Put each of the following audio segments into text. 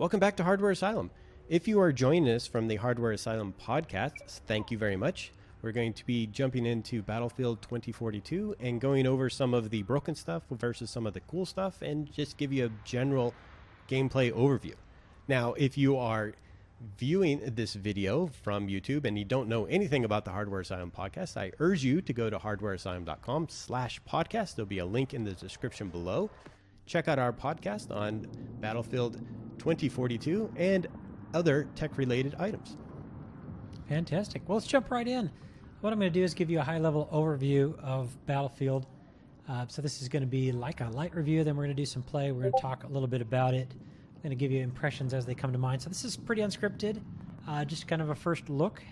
Welcome back to Hardware Asylum. If you are joining us from the Hardware Asylum podcast, thank you very much. We're going to be jumping into Battlefield 2042 and going over some of the broken stuff versus some of the cool stuff and just give you a general gameplay overview. Now, if you are viewing this video from YouTube and you don't know anything about the Hardware Asylum podcast, I urge you to go to hardwareasylum.com/podcast. There'll be a link in the description below. Check out our podcast on Battlefield 2042 and other tech-related items. Fantastic. Well, let's jump right in. What I'm going to do is give you a high-level overview of Battlefield. So this is going to be like a light review. Then we're going to do some play. We're going to talk a little bit about it. I'm going to give you impressions as they come to mind. So this is pretty unscripted, just kind of a first look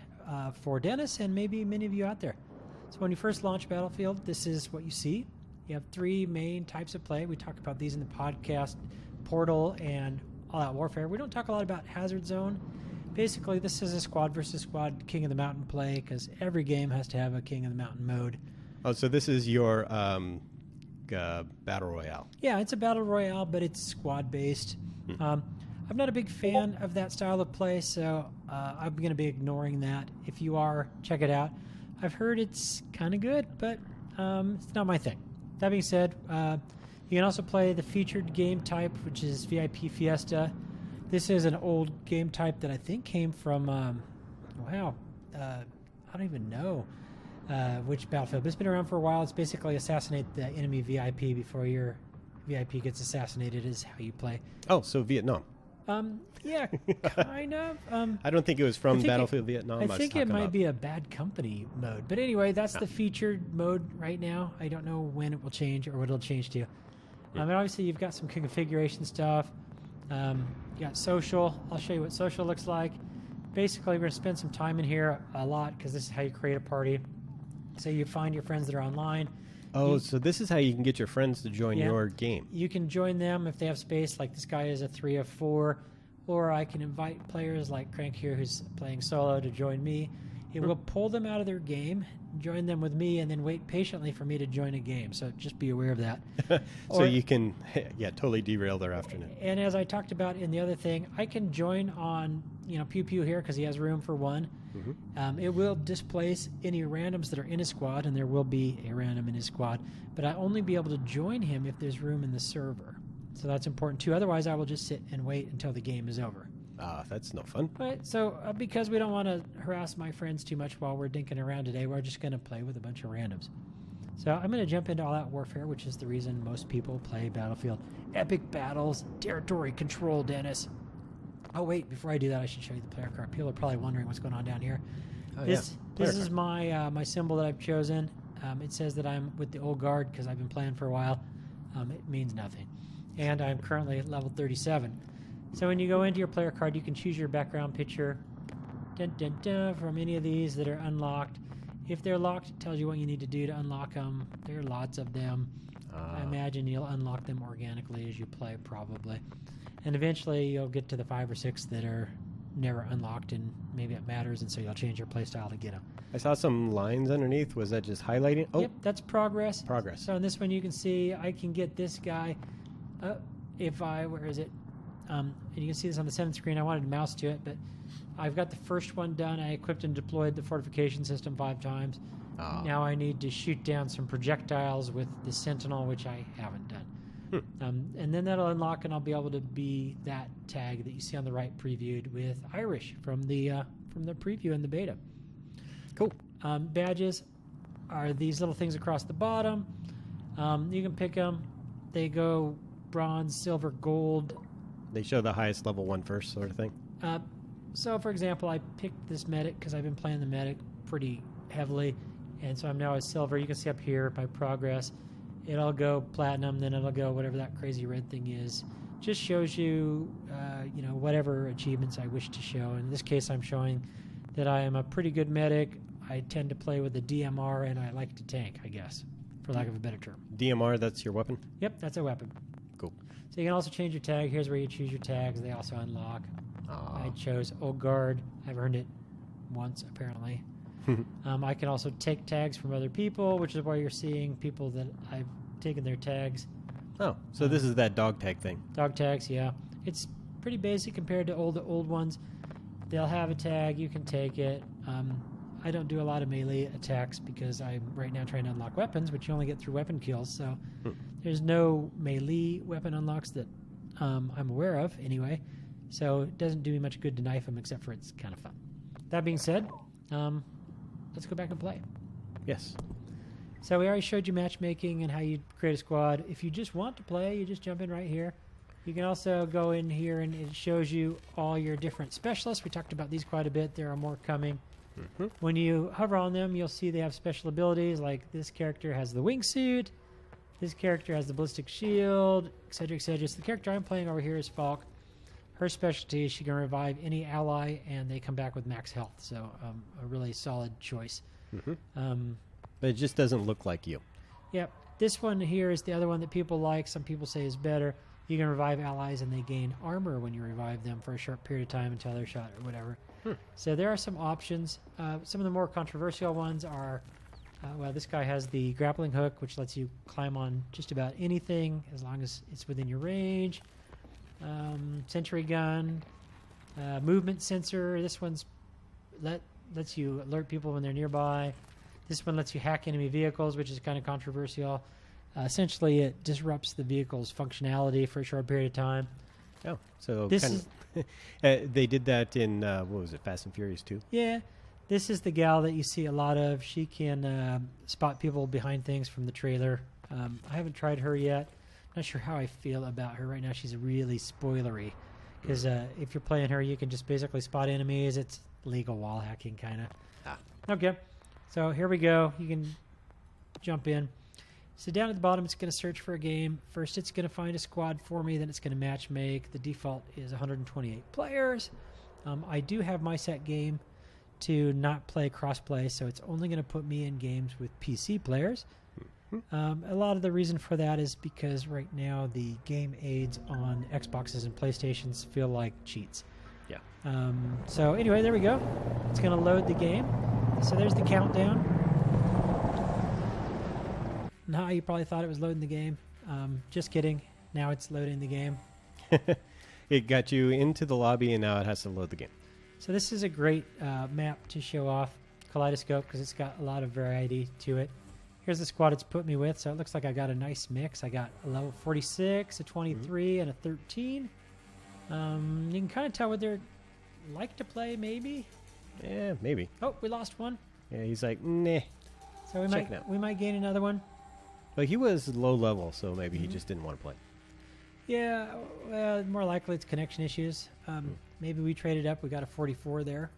for Dennis and maybe many of you out there. So when you first launch Battlefield, this is what you see. You have three main types of play. We talk about these in the podcast, Portal and All-Out Warfare. We don't talk a lot about Hazard Zone. Basically, this is a squad versus squad King of the Mountain play because every game has to have a King of the Mountain mode. Oh, so this is your Battle Royale. Yeah, it's a Battle Royale, but it's squad-based. I'm not a big fan of that style of play, so I'm going to be ignoring that. If you are, check it out. I've heard it's kind of good, but it's not my thing. That being said, you can also play the featured game type, which is VIP Fiesta. This is an old game type that I think came from, I don't even know which Battlefield. But it's been around for a while. It's basically assassinate the enemy VIP before your VIP gets assassinated is how you play. Oh, so Vietnam. Yeah, kind of. I don't think it was from Battlefield Vietnam. I think it might be a Bad Company mode. But anyway, that's the featured mode right now. I don't know when it will change or what it'll change to. And obviously, you've got some configuration stuff. You got social. I'll show you what social looks like. Basically, we're going to spend some time in here a lot because this is how you create a party. So you find your friends that are online. Oh, so this is how you can get your friends to join your game. You can join them if they have space, like this guy is a 3 of 4, or I can invite players like Crank here who's playing solo to join me. It will pull them out of their game, join them with me, and then wait patiently for me to join a game. So just be aware of that. So you can, totally derail their afternoon. And as I talked about in the other thing, I can join on, Pew Pew here because he has room for one. It will displace any randoms that are in his squad, and there will be a random in his squad. But I only be able to join him if there's room in the server. So that's important too. Otherwise, I will just sit and wait until the game is over. That's no fun. Right, so because we don't want to harass my friends too much while we're dinking around today, we're just going to play with a bunch of randoms. So I'm going to jump into All-Out Warfare, which is the reason most people play Battlefield. Epic battles, territory control, Dennis. Oh, wait, before I do that, I should show you the player card. People are probably wondering what's going on down here. This is my my symbol that I've chosen. It says that I'm with the old guard because I've been playing for a while. It means nothing. And I'm currently at level 37. So when you go into your player card, you can choose your background picture from any of these that are unlocked. If they're locked, it tells you what you need to do to unlock them. There are lots of them. I imagine you'll unlock them organically as you play, probably. And eventually you'll get to the 5 or 6 that are never unlocked, and maybe it matters, and so you'll change your play style to get them. I saw some lines underneath. Was that just highlighting? Oh, yep, that's progress. Progress. So in this one you can see I can get this guy where is it? And you can see this on the 7th screen. I wanted to mouse to it, but I've got the first one done. I equipped and deployed the fortification system 5 times. Now I need to shoot down some projectiles with the Sentinel, which I haven't done. And then that'll unlock, and I'll be able to be that tag that you see on the right previewed with Irish from the preview and the beta. Cool. Badges are these little things across the bottom. You can pick them. They go bronze, silver, gold. They show the highest level one first, sort of thing. So, for example, I picked this medic because I've been playing the medic pretty heavily, and so I'm now at silver. You can see up here my progress. It'll go platinum, then it'll go whatever that crazy red thing is. Just shows you, whatever achievements I wish to show. In this case, I'm showing that I am a pretty good medic. I tend to play with a DMR, and I like to tank, I guess, for lack of a better term. DMR, that's your weapon? Yep, that's a weapon. Cool. So you can also change your tag. Here's where you choose your tags. They also unlock. I chose Old Guard. I've earned it once, apparently. I can also take tags from other people, which is why you're seeing people that I've taken their tags. Oh, so this is that dog tag thing. Dog tags, yeah. It's pretty basic compared to old ones. They'll have a tag. You can take it. I don't do a lot of melee attacks because I'm right now trying to unlock weapons, which you only get through weapon kills. So there's no melee weapon unlocks that I'm aware of anyway. So it doesn't do me much good to knife them, except for it's kind of fun. That being said, let's go back and play. Yes. So we already showed you matchmaking and how you create a squad. If you just want to play, you just jump in right here. You can also go in here and it shows you all your different specialists. We talked about these quite a bit. There are more coming. When you hover on them, you'll see they have special abilities, like this character has the wingsuit, this character has the ballistic shield, etc., etc. So the character I'm playing over here is Falk. Her specialty is she can revive any ally, and they come back with max health. So a really solid choice. But it just doesn't look like you. Yep. This one here is the other one that people like. Some people say is better. You can revive allies, and they gain armor when you revive them for a short period of time until they're shot or whatever. So there are some options. Some of the more controversial ones are, well, this guy has the grappling hook, which lets you climb on just about anything as long as it's within your range. Sentry gun, movement sensor. This one's lets you alert people when they're nearby. This one lets you hack enemy vehicles, which is kind of controversial. Essentially, it disrupts the vehicle's functionality for a short period of time. Oh, so This kind is they did that in what was it, Fast and Furious 2? Yeah, this is the gal that you see a lot of. She can spot people behind things from the trailer. I haven't tried her yet. Not sure how I feel about her right now. She's really spoilery because if you're playing her, you can just basically spot enemies. It's legal wall hacking, kind of. Okay, so here we go. You can jump in. So down at the bottom, it's going to search for a game. First, it's going to find a squad for me. Then it's going to match make. The default is 128 players. I do have my set game to not play crossplay, so it's only going to put me in games with PC players. A lot of the reason for that is because right now the game aids on Xboxes and PlayStations feel like cheats. Yeah. So anyway, there we go. It's going to load the game. So there's the countdown. Now you probably thought it was loading the game. Just kidding. Now it's loading the game. It got you into the lobby, and now it has to load the game. So this is a great map to show off Kaleidoscope because it's got a lot of variety to it. Here's the squad it's put me with. So it looks like I got a nice mix. I got a level 46, a 23, and a 13. You can kind of tell what they're like to play, maybe. Yeah, maybe. Oh, we lost one. Yeah, he's like, nah. So we might gain another one. But he was low level, so maybe he just didn't want to play. Yeah, well, more likely it's connection issues. Maybe we traded up. We got a 44 there.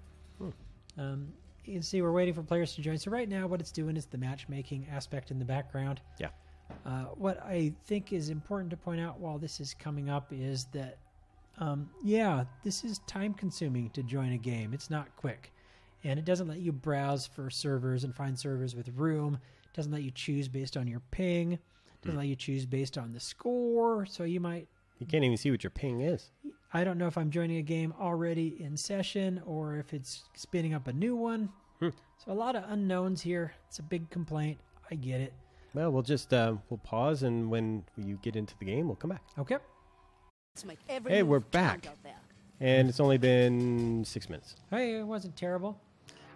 You can see we're waiting for players to join. So right now what it's doing is the matchmaking aspect in the background. Yeah. What I think is important to point out while this is coming up is that, this is time-consuming to join a game. It's not quick. And it doesn't let you browse for servers and find servers with room. It doesn't let you choose based on your ping. It doesn't let you choose based on the score. So you can't even see what your ping is. I don't know if I'm joining a game already in session or if it's spinning up a new one. So a lot of unknowns here. It's a big complaint. I get it. Well, we'll just we'll pause, and when you get into the game, we'll come back. Okay. Hey, we're back. And it's only been 6 minutes. Hey, it wasn't terrible.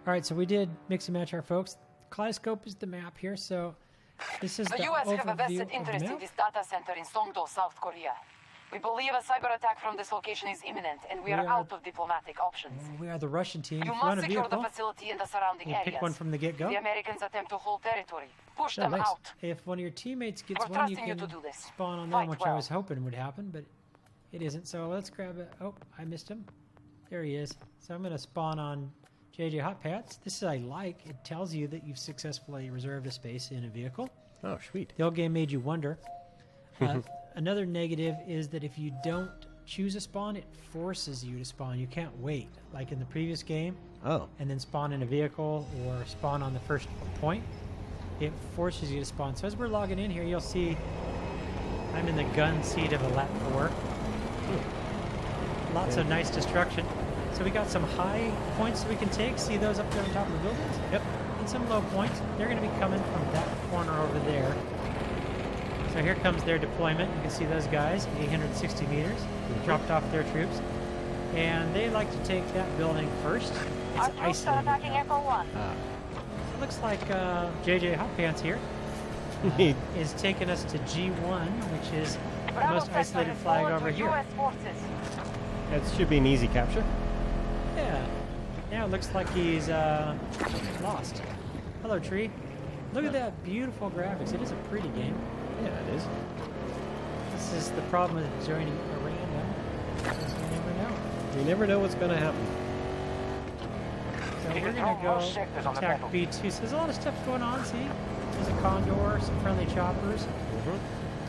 All right, so we did mix and match our folks. Kaleidoscope is the map here, so this is the U.S. have a overview vested of the interest in map. this data center in Songdo, South Korea. We believe a cyber attack from this location is imminent, and we are out of diplomatic options. We are the Russian team. You If you want must a secure the vehicle, facility and the surrounding you areas. pick one from the get-go. The Americans attempt to hold territory. Push Oh, them nice. out. If one of your teammates gets We're one, you trusting you can to do this. spawn on them, Fight which I well. was hoping would happen, but it isn't. So let's grab it. Oh, I missed him. There he is. So I'm going to spawn on JJ Hot Pants. This is I like. It tells you that you've successfully reserved a space in a vehicle. Oh, sweet. The old game made you wonder. Another negative is that if you don't choose a spawn, it forces you to spawn. You can't wait, like in the previous game, Oh. and then spawn in a vehicle or spawn on the first point. It forces you to spawn. So as we're logging in here, you'll see I'm in the gun seat of a Lat 4. Lots of nice destruction. So we got some high points that we can take. See those up there on top of the buildings? Yep. And some low points. They're going to be coming from that corner over there. So here comes their deployment. You can see those guys, 860 meters, dropped off their troops. And they like to take that building first. Our It's troops are isolated attacking now. Echo 1. It looks like JJ Hotpants here is taking us to G1, which is the Bravo most sector isolated has flag fallen over to here. US forces. That should be an easy capture. Yeah. Now it looks like he's lost. Hello, tree. Look at that beautiful graphics. It is a pretty game. Yeah, it is. This is the problem with joining a random. Because you never know. You never know what's going to happen. So we're going to go attack B2. So there's a lot of stuff going on, see? There's a Condor, some friendly choppers.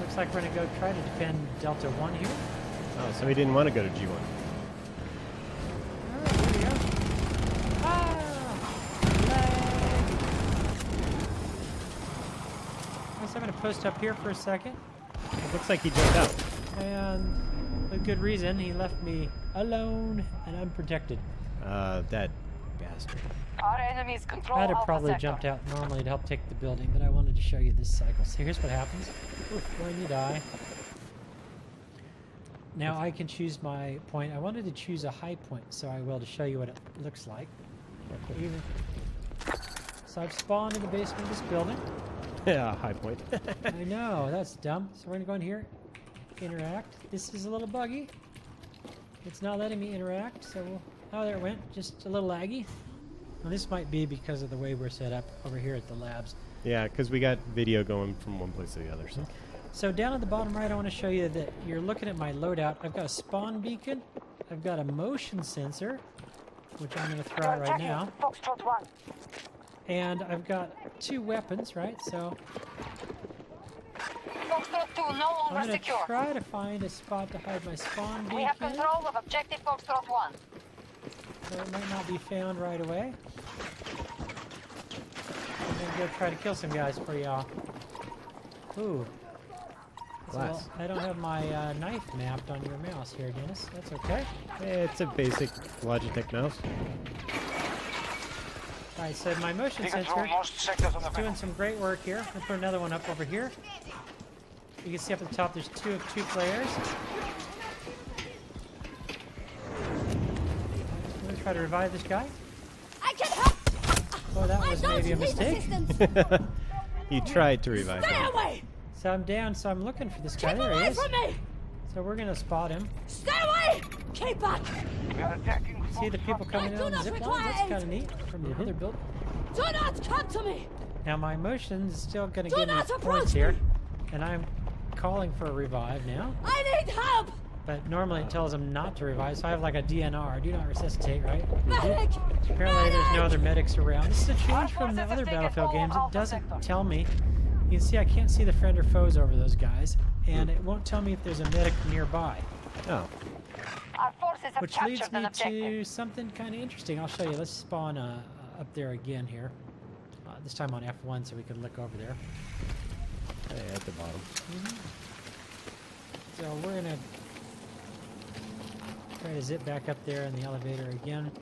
Looks like we're going to go try to defend Delta 1 here. Oh, so he didn't want to go to G1. Alright, here we go. Ah! Lag! Guess I'm going to post up here for a second. It looks like he jumped out. And with good reason, he left me alone and unprotected. That bastard. Our enemies control I'd have Alpha probably sector. jumped out normally to help take the building, but I wanted to show you this cycle. So here's what happens when you die. Now I can choose my point. I wanted to choose a high point, so I will to show you what it looks like. So I've spawned in the basement of this building. Yeah, high point. I know, that's dumb. So we're going to go in here, interact. This is a little buggy. It's not letting me interact, so oh, there it went. Just a little laggy. Well, this might be because of the way we're set up over here at the labs. Yeah, because we got video going from one place to the other. So down at the bottom right, I want to show you that you're looking at my loadout. I've got a spawn beacon. I've got a motion sensor, which I'm going to throw out right now. Foxtrot 1. And I've got 2 weapons, right? So Foxtrot 2 no I'm longer going to secure. try to find a spot to hide my spawn We have beacon. control of objective Foxtrot 1. So it might not be found right away. I'm going to go try to kill some guys for y'all. Ooh. So Glass. I don't have my knife mapped on your mouse here, Dennis. That's okay. It's a basic Logitech mouse. Alright, so my motion sensor is doing some great work here. I'll put another one up over here. You can see up at the top there's 2 of 2 players. I'm going to try to revive this guy. I can help. Oh, that was maybe a need mistake. assistance. He tried to revive Stay him. away! So I'm down, so I'm looking for this guy. Keep There he away is. from me! So we're going to spot him. Stay away! Keep back! See the people coming in on the zip lines? That's kind of neat from the other building. Do not come to me! Now my motion is still going to Do give me not points approach here. me! And I'm calling for a revive now. I need help! But normally it tells them not to revive, so I have like a DNR, do not resuscitate, right? Medic! Apparently there's no Medic! other medics around. This is a change Our from the forces other have taken Battlefield all games. It Alpha doesn't sector. tell me. You can see I can't see the friend or foes over those guys, and it won't tell me if there's a medic nearby. Oh, Our forces have Which leads captured an me objective. to something kind of interesting. I'll show you. Let's spawn up there again here. This time on F1 so we can look over there. hey, at the bottom. So we're going to try to zip back up there in the elevator again.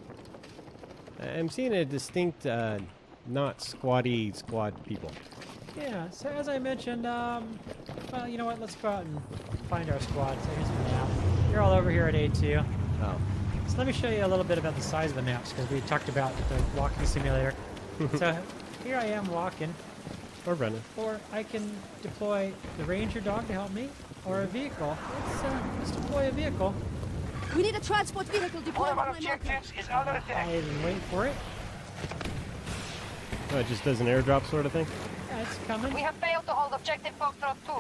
I'm seeing a distinct, not squad people. Yeah, so as I mentioned, well, you know what? Let's go out and find our squad. So here's the map. You're all over here at A2. Oh, So let me show you a little bit about the size of the maps because we talked about the walking simulator. So here I am walking, or running. or I can deploy the ranger dog to help me, or a vehicle. Let's deploy a vehicle. We need a transport vehicle One deployed of our on my marker. objectives is under attack. I wait for it. Oh, it just does an airdrop sort of thing? Yeah, it's coming. We have failed to hold objective Foxtrot 2.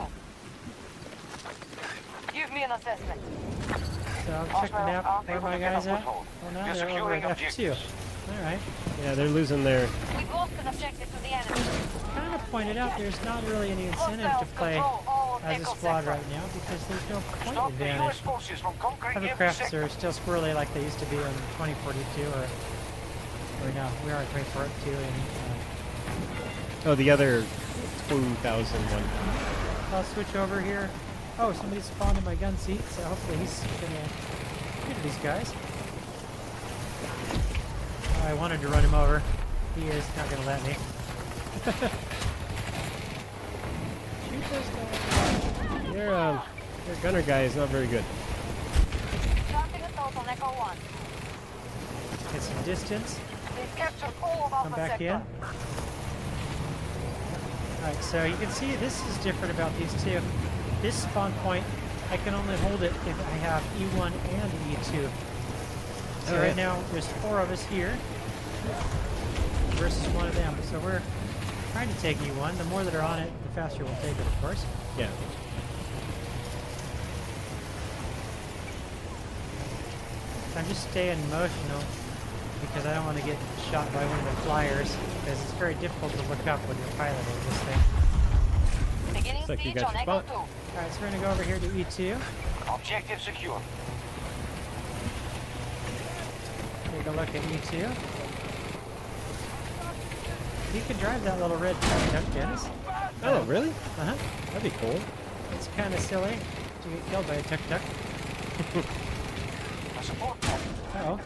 Give me an assessment. So I'll check the map. Where are my guys at? Well, now they're over at F2. Alright. Yeah, they're losing their... We've lost an objective to the enemy. Kind of pointed out there's not really any incentive to play as a squad right now because there's no point advantage. Hovercrafts are still squirrely like they used to be in 2042 or no, we are at 2042 and Oh, the other 2001. I'll switch over here. Oh, somebody spawned in my gun seat, so hopefully he's gonna shoot these guys. Oh, I wanted to run him over. He is not gonna let me. Shoot those guys. Your gunner guy is not very good. Starting assault on Echo 1. Get some distance. They've captured all of Come Alpha back Sector. in. Alright, so you can see this is different about these two. This spawn point, I can only hold it if I have E1 and E2. So right now, there's 4 of us here versus 1 of them. So we're trying to take E1. The more that are on it, the faster we'll take it, of course. Yeah. I'm just staying motional because I don't want to get shot by one of the flyers because it's very difficult to look up when you're piloting this thing. Beginning Looks like you siege got on your Echo spot. 2. Alright, so we're going to go over here to E2. Objective secure. Take a look at E2. You can drive that little red tuk-tuk, Dennis. Oh, really? Uh-huh. That'd be cool. It's kind of silly to get killed by a tuk-tuk. Support that. Uh-oh.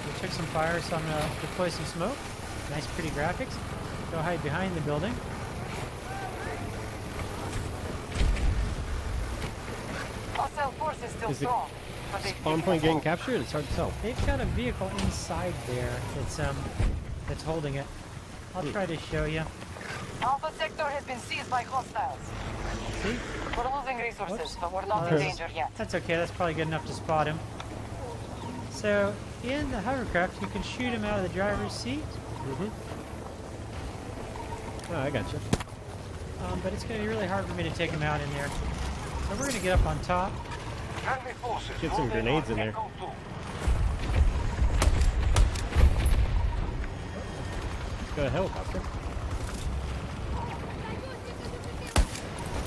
We took some fire, so I'm going to deploy some smoke. Nice, pretty graphics. Go hide behind the building. Hostile force is still Is the strong. But they spawn point getting captured? It's hard to tell. They've got a vehicle inside there that's holding it. I'll try to show you. Alpha Sector has been seized by hostiles. See? We're losing resources, Whoops. but we're not Oh, in danger yet. That's okay. That's probably good enough to spot him. So, in the hovercraft, you can shoot him out of the driver's seat, Mm-hmm. Oh, I got you. but it's going to be really hard for me to take him out in there. So we're going to get up on top. Friendly forces. Get some moving grenades on in there. Echo 2. Let's go to helicopter.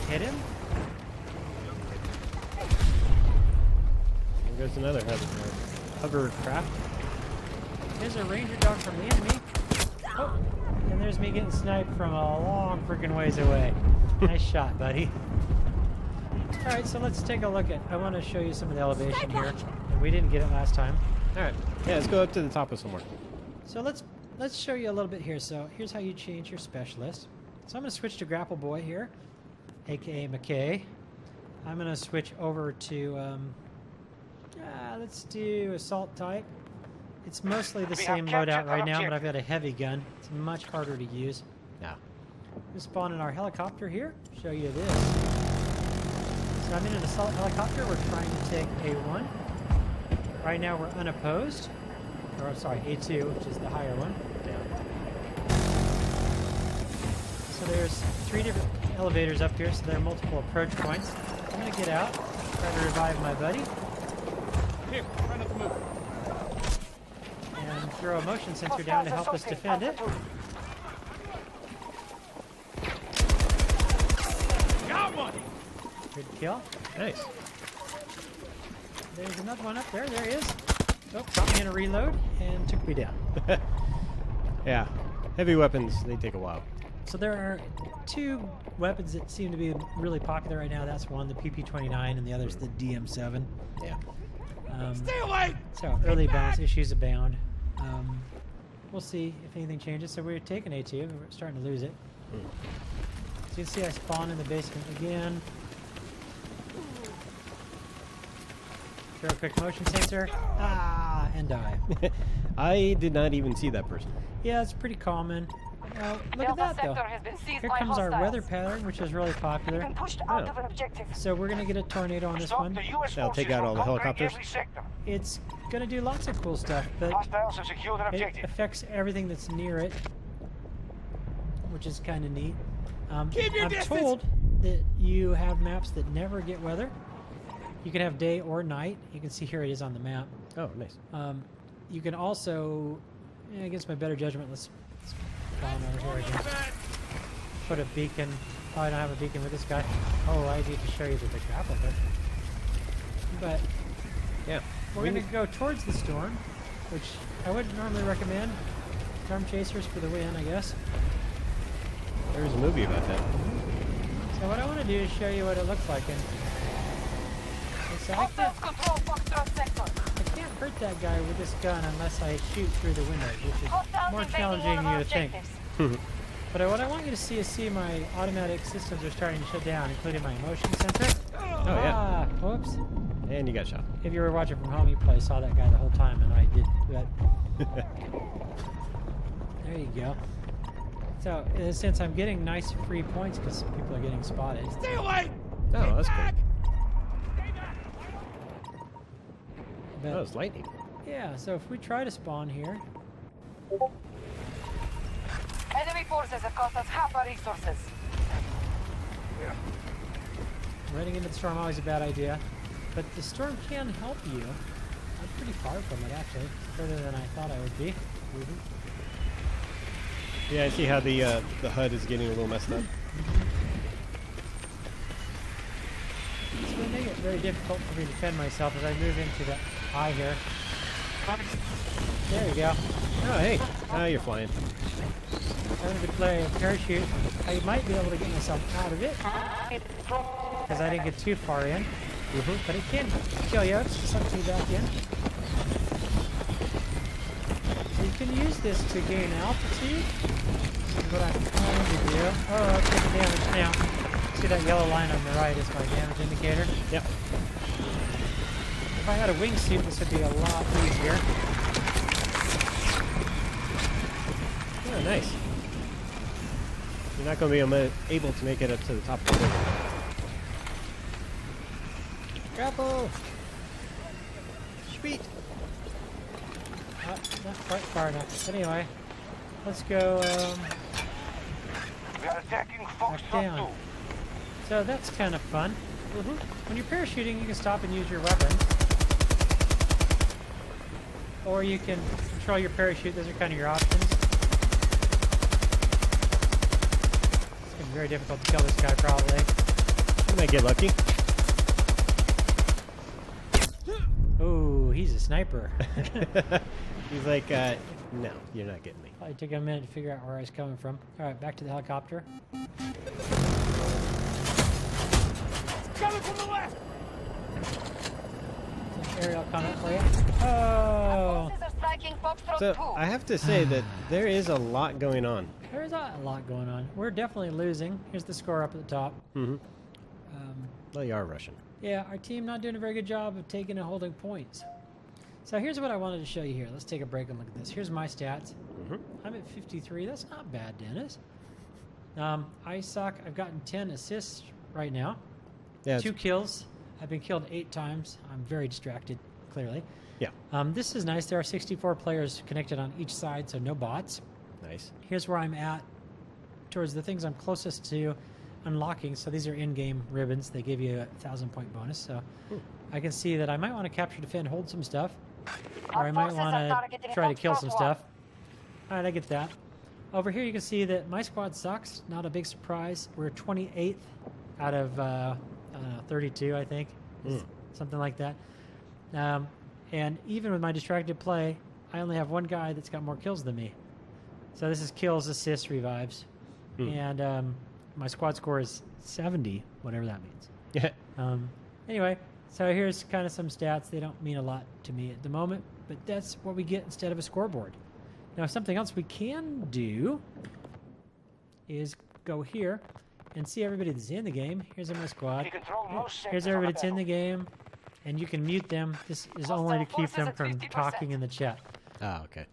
Hit him. There goes another hovercraft. There's a ranger dog from the enemy. Oh, and there's me getting sniped from a long freaking ways away. Nice shot, buddy. Alright, so let's take a look at... I want to show you some of the elevation here. And we didn't get it last time. All right. Yeah, let's go up to the top of somewhere. So let's show you a little bit here. So here's how you change your specialist. So I'm going to switch to Grapple Boy here, aka McKay. I'm going to switch over to let's do Assault type. It's mostly the We same have loadout captured right our now, but objective. I've got a heavy gun. It's much harder to use. Yeah. We'll spawn in our helicopter here. Show you this. So I'm in an assault helicopter. We're trying to take A1. Right now we're unopposed. Or sorry, A2, which is the higher one. So there's 3 different elevators up here, so there are multiple approach points. I'm going to get out, try to revive my buddy, Here, run up the move. and throw a motion sensor down to help us defend it. Got one. Good kill. Nice. There's another one up there. There he is. Oh, caught me in a reload and took me down. Yeah. Heavy weapons, they take a while. So there are 2 weapons that seem to be really popular right now. That's one, the PP-29, and the other's the DM7. Yeah. Stay away. So early bonus issues abound. We'll see if anything changes. So we're taking A2, but we're starting to lose it. So you can see I spawn in the basement again. Throw a quick motion sensor. Ah, and die. I did not even see that person. Yeah, it's pretty common. Look at Delta that, Sector though. has been seized Here by comes our hostiles. weather pattern, which is really You've popular. been pushed out Oh. of an objective. So we're going to get a tornado on this Stop one. the US That'll take forces out all from the conquering helicopters. every sector. It's going to do lots of cool stuff, but Hostiles have secured an it objective. affects everything that's near it, which is kind of neat. Keep your I'm distance. told that you have maps that never get weather. You can have day or night. You can see here it is on the map. Oh, nice. You can also, against my better judgment, let's spawn over here again. Put a beacon. Oh, I don't have a beacon with this guy. Oh, I need to show you the grapple hook. But Yeah. we're going to go towards the storm, which I wouldn't normally recommend. Storm chasers for the win, I guess. There's a movie about that. So what I want to do is show you what it looks like. And so I Hostiles control Foxtrot Sector. can't hurt that guy with this gun unless I shoot through the windows, which is Hostiles more invading challenging one of than our you would think. objectives. But what I want you to see is my automatic systems are starting to shut down, including my motion sensor. Oh, yeah. Whoops. And you got shot. If you were watching from home, you probably saw that guy the whole time, and I did that. There you go. So, in a sense, I'm getting nice free points because people are getting spotted. Stay away! Oh, that's back! cool. But, Oh, it's lightning. yeah, so if we try to spawn here, Enemy forces have cost us half our resources. running into the storm always a bad idea. But the storm can help you. I'm pretty far from it, actually. Further than I thought I would be. Yeah, I see how the HUD is getting a little messed up. It's going to make it very difficult for me to defend myself as I move into the eye here. There you go. Oh, hey. Now you're flying. Having to play a parachute, I might be able to get myself out of it because I didn't get too far in. But it can kill you. It sucks you back in. So you can use this to gain altitude. What I'm trying to do. Oh, I'm taking damage now. See that yellow line on the right is my damage indicator. Yep. If I had a wingsuit, this would be a lot easier. Oh, nice. You're not going to be able to make it up to the top of the building. Grapple! Sweet! Not quite far enough. But anyway, let's go We are attacking back Fox down. 2. So that's kind of fun. When you're parachuting, you can stop and use your weapon. Or you can control your parachute. Those are kind of your options. It's going to be very difficult to kill this guy, probably. You might get lucky. Oh, he's a sniper. He's like, no, you're not getting me. Probably took a minute to figure out where I was coming from. All right, back to the helicopter. Coming from the left! Aerial comment for you. Oh, Forces are striking Foxtrot 2. So, I have to say that there is a lot going on. there's a lot going on. We're definitely losing. Here's the score up at the top. Well, you are Russian. Yeah, our team not doing a very good job of taking and holding points. So here's what I wanted to show you here. Let's take a break and look at this. Here's my stats. I'm at 53. That's not bad, Dennis. I suck. I've gotten 10 assists right now. Yeah, 2 kills. I've been killed 8 times. I'm very distracted, clearly. yeah, This is nice. There are 64 players connected on each side, so no bots. nice. Here's where I'm at towards the things I'm closest to unlocking. So these are in-game ribbons. They give you a 1,000-point bonus. So I can see that I might want to capture, defend, hold some stuff. Or I might want to try to kill some stuff. All right, I get that. Over here you can see that my squad sucks. Not a big surprise. We're 28th out of 32, I think. Something like that. And even with my distracted play, I only have one guy that's got more kills than me. So this is kills, assists, revives. And my squad score is 70, whatever that means. Yeah. Anyway, so here's kind of some stats. They don't mean a lot to me at the moment, but that's what we get instead of a scoreboard. Now, something else we can do is go here and see everybody that's in the game. Here's my squad. We control most Here's sectors everybody of that's in the game, and you can mute them. This is only to keep them from talking in the chat. Ah, okay.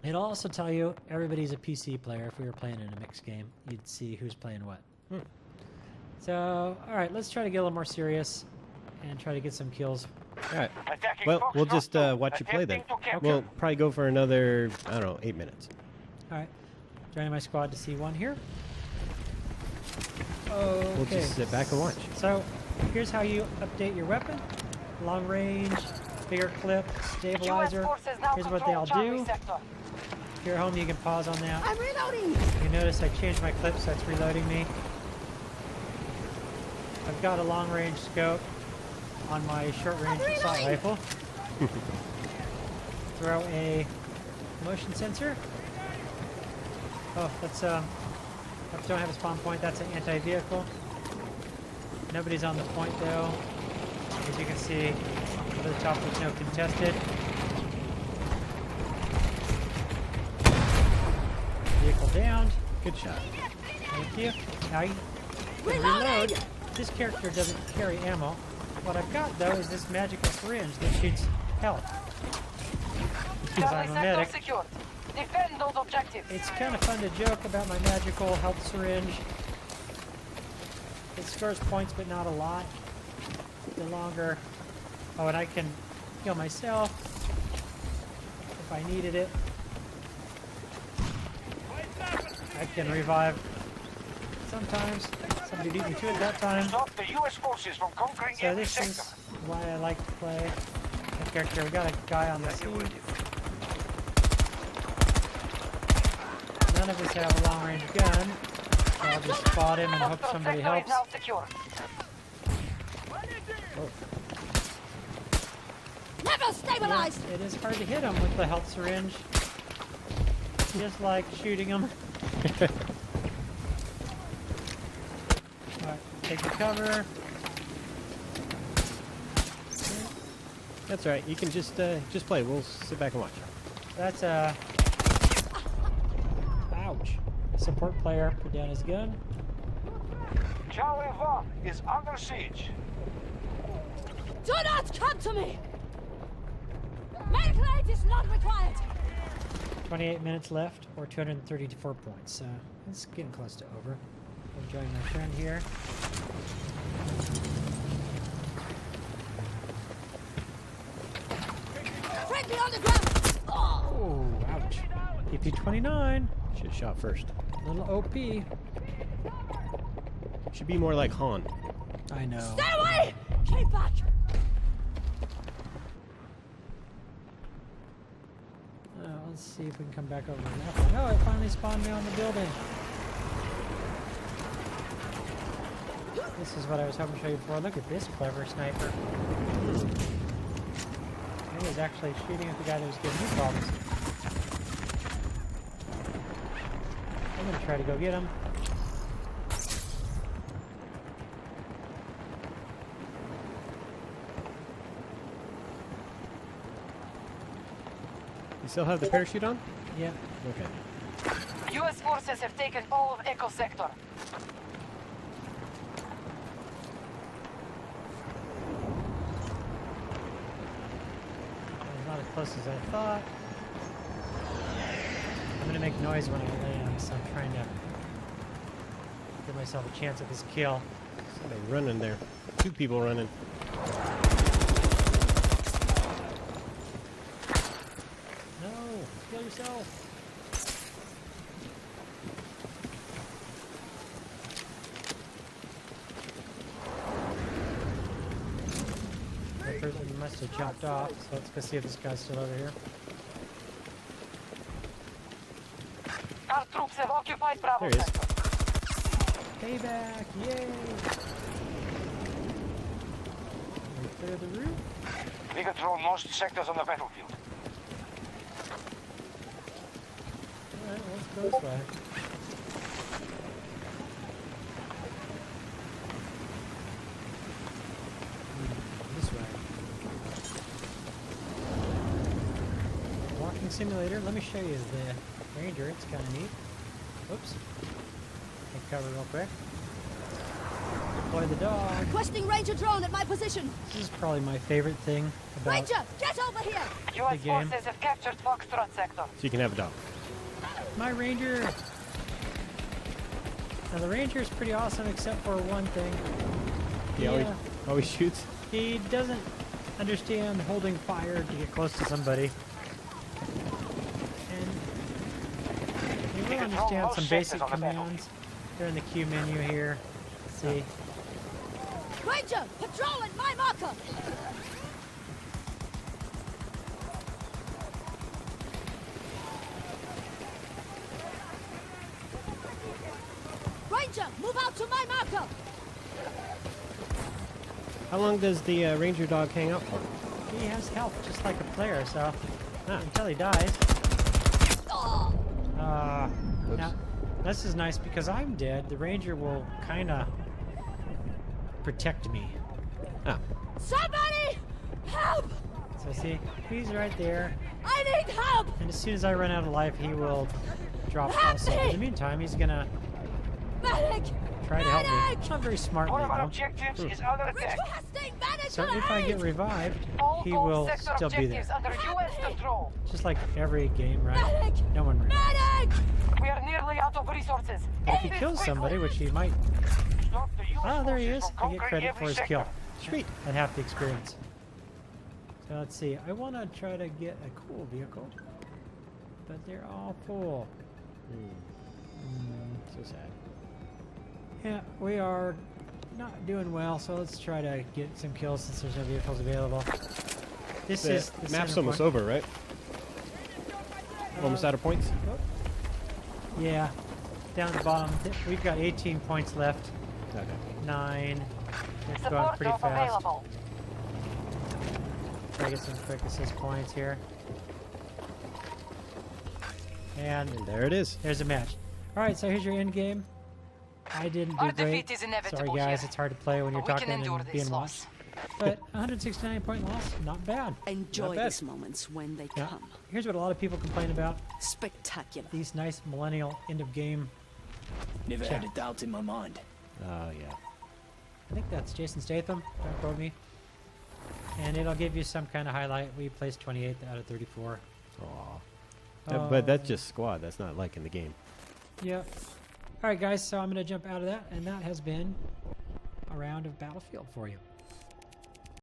It'll also tell you everybody's a PC player. If we were playing in a mixed game, you'd see who's playing what. So, all right, let's try to get a little more serious and try to get some kills. All right. Attacking Well, Fox we'll just 2. watch you play then. Attempting to capture. We'll probably go for another, I don't know, 8 minutes. All right, joining my squad to see one here. We'll Okay. just sit back and watch. So, here's how you update your weapon: long range, bigger clip, stabilizer. US forces now Here's what they all control Charlie do. sector. If you're at home, you can pause on that. I'm reloading! You notice I changed my clip, so it's reloading me. I've got a long-range scope on my short-range assault rifle. Throw a motion sensor. Oh, that's I don't have a spawn point. That's an anti-vehicle. Nobody's on the point though. As you can see, over the top there's no contested. Vehicle downed. Good shot. Thank you. Now you can Reloading! reload. This character doesn't carry ammo. What I've got, though, is this magical syringe that shoots health. Because Charlie I'm a sector medic. secured. Defend those objectives. It's kind of fun to joke about my magical health syringe. It scores points, but not a lot. The longer... Oh, and I can heal myself if I needed it. I can revive sometimes. Somebody beat me to it that time. Stop the U.S. forces from conquering So every this sector. is why I like to play a character. We got a guy on the scene. None of us have a long-range gun, so I'll just spot him and hope Foxtrot somebody sector helps. is now secure. Never stabilized! It is hard to hit him with the health syringe. Just like shooting him. Alright, take the cover. That's all right. You can just play. We'll sit back and watch. That's a... Ouch. Support player put down his gun. Charlie 1 is under siege. Do not come to me! Medical aid is not required! 28 minutes left, or 234 points. So it's getting close to over. I'm enjoying my friend here. Friendly on the ground! Oh! Oh, ouch. PP29. Should have shot first. Little OP. Should be more like Han. I know. Stay away! Keep back! Let's see if we can come back over to that one. Oh, it finally spawned me on the building. This is what I was hoping to show you before. Look at this clever sniper. He was actually shooting at the guy that was giving me problems. I'm going to try to go get him. You still have the parachute on? Yeah. Okay. U.S. forces have taken all of Echo Sector. Not as close as I thought. I'm going to make noise when I land, so I'm trying to give myself a chance at this kill. Somebody running there. Two people running. No! Kill yourself! That person must have jumped off, so let's go see if this guy's still over here. Our troops have occupied Bravo There he is. Sector. Payback! Yay! Can we clear the route? We control most sectors on the battlefield. Alright, let's go this way. This way. Walking simulator. Let me show you the Ranger. It's kind of neat. Oops. Take cover real quick. Deploy the dog. Requesting Ranger drone at my position! This is probably my favorite thing about Ranger, get over here! U.S. The game. forces have captured Foxtrot Sector. So you can have a dog. my Ranger. Now the Ranger is pretty awesome except for one thing. He always shoots. He doesn't understand holding fire to get close to somebody. And he will understand some basic commands. They're in the Q menu here. Let's see. Ranger, patrol at my marker! Ranger, move out to my marker! How long does the ranger dog hang out for? He has health just like a player, so until he dies. Oh! Now, this is nice because I'm dead. The Ranger will kind of protect me. Ah, Somebody! Help! So see, he's right there. I need help! And as soon as I run out of life, he will drop also. In the meantime, he's gonna Medic! try to help me. Medic! Not very smartly, One of our though. objectives is under attack. Requesting medic So if I get revived, All he gold will sector still be there. objectives under U.S. control. Just like every game, right? Medic! No one revives. Medic! We are nearly out of resources. But if he End this kills quickly. somebody, which he might... Stop the US Ah, there he is. forces from I get conquering credit every for his sector. kill. Sweet. And half the experience. So let's see. I want to try to get a cool vehicle. But they're all full. So sad. Yeah, we are not doing well, so let's try to get some kills since there's no vehicles available. This is the map's center almost point. over, right? Almost out of points. Yeah. Down at the bottom, we've got 18 points left. Okay. 9. It's going Support pretty drop fast. available. Try to get some quick assist points here. And And there it is. there's a match. Alright, so here's your end game. I didn't do Our great. defeat is inevitable Sorry guys, here. it's hard to play when you're But we talking can endure and this being loss. watched. But 169 point loss, not bad. Enjoy bad. these moments when they Yeah. come. Here's what a lot of people complain about. Spectacular. These nice millennial end of game. Never Check. had a doubt in my mind. Oh, yeah. I think that's Jason Statham, don't quote me. And it'll give you some kind of highlight. We placed 28th out of 34. Aw. But that's just squad. That's not like in the game. Yep. Alright guys, so I'm going to jump out of that. And that has been a round of Battlefield for you.